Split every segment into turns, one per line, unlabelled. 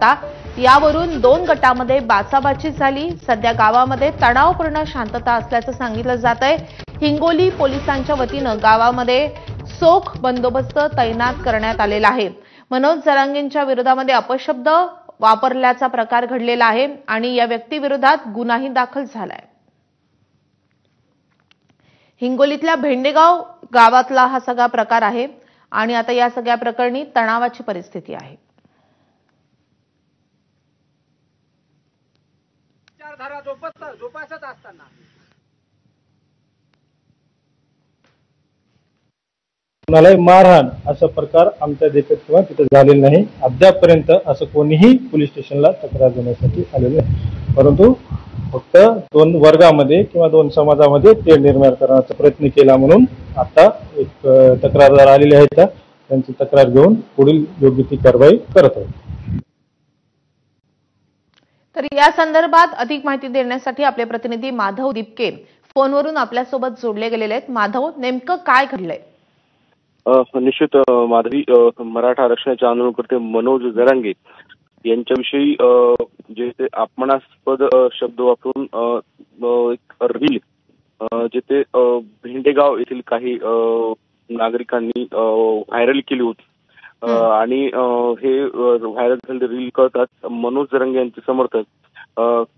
होता। यावरून 2 गटामध्ये बाचाबाची झाली। सध्या गावामध्ये तणावपूर्ण शांतता असल्याचं सांगितलं जातंय। हिंगोली पोलिसांच्या वतीनं गावामध्ये चोख बंदोबस्त तैनात करण्यात आलेला आहे। मनोज जरांगेंच्या विरोधामध्ये अपशब्द वापरल्याचा प्रकार घडलेला आहे आणि या व्यक्तीविरोधात गुन्हाही दाखल झालाय। हिंगोलीतल्या भेंडेगाव गावातला हा सगळा प्रकार आहे आणि आता या सगळ्या प्रकरणी तणावाची परिस्थिती आहे।
विचारधारा जोपासत असताना
कुणालाही मारहाण असा प्रकार आमच्या देखत किंवा तिथे झालेला नाही। अद्यापपर्यंत असं कोणीही पोलीस स्टेशनला तक्रार देण्यासाठी आलेलं नाही, परंतु फक्त 2 वर्गामध्ये किंवा 2 समाजामध्ये ते निर्माण करण्याचा प्रयत्न केला म्हणून आता एक तक्रारदार आलेले आहेत, त्यांची तक्रार घेऊन पुढील योग्य ती कारवाई करत आहोत।
तर या संदर्भात अधिक माहिती देण्यासाठी आपले प्रतिनिधी माधव दिपके फोनवरून आपल्यासोबत जोडले गेलेले आहेत। माधव, नेमकं काय घडलंय?
निश्चित माधवी, मराठा आरक्षणाचे आंदोलनकर्ते मनोज जरांगे यांच्याविषयी जे ते अपमानास्पद शब्द वापरून एक रील जे ते भेंडेगाव येथील काही नागरिकांनी व्हायरल केली होती आणि हे व्हायरल झालेली रील कळताच मनोज जरांगे यांचे समर्थक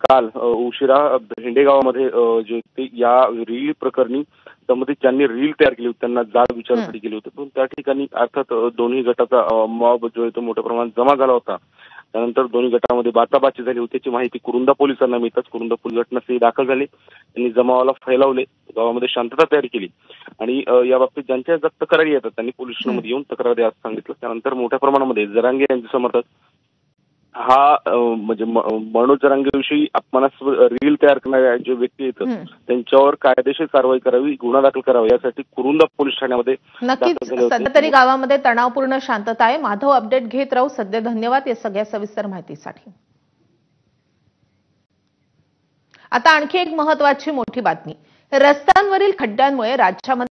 काल उशिरा भेंडेगावामध्ये जे ते या रील प्रकरणी त्यामध्ये ज्यांनी रील तयार केली होती त्यांना जाब विचारण्यासाठी गेले होते, पण त्या ठिकाणी अर्थात दोन्ही गटाचा मॉब जो आहे तो मोठ्या प्रमाणात जमा झाला होता। त्यानंतर दोन्ही गटामध्ये बाचाबाची झाली होती, त्याची माहिती कुरुंदा पोलिसांना मिळताच कुरुंदा पोलीस घटनास्थळी दाखल झाले। त्यांनी जमावाला फैलावले, गावामध्ये शांतता तयार केली आणि या बाबतीत ज्यांच्या तक्रारी येतात त्यांनी पोलीस स्टेशनमध्ये येऊन तक्रार द्या असं सांगितलं। त्यानंतर मोठ्या प्रमाणामध्ये जरांगे यांचे समर्थक हा म्हणजे मनोज जरांगेविषयी अपमानास्पद रील तयार करणाऱ्या जे व्यक्ती आहेत त्यांच्यावर कायदेशीर कारवाई करावी, गुन्हा दाखल करावा यासाठी कुरुंदा पोलीस ठाण्यामध्ये
नक्कीच सध्या तरी गावामध्ये तणावपूर्ण शांतता आहे। माधव, अपडेट घेत राहू सध्या। धन्यवाद या सगळ्या सविस्तर माहितीसाठी। आता आणखी एक महत्त्वाची मोठी बातमी। रस्त्यांवरील खड्ड्यांमुळे राज्यामध्ये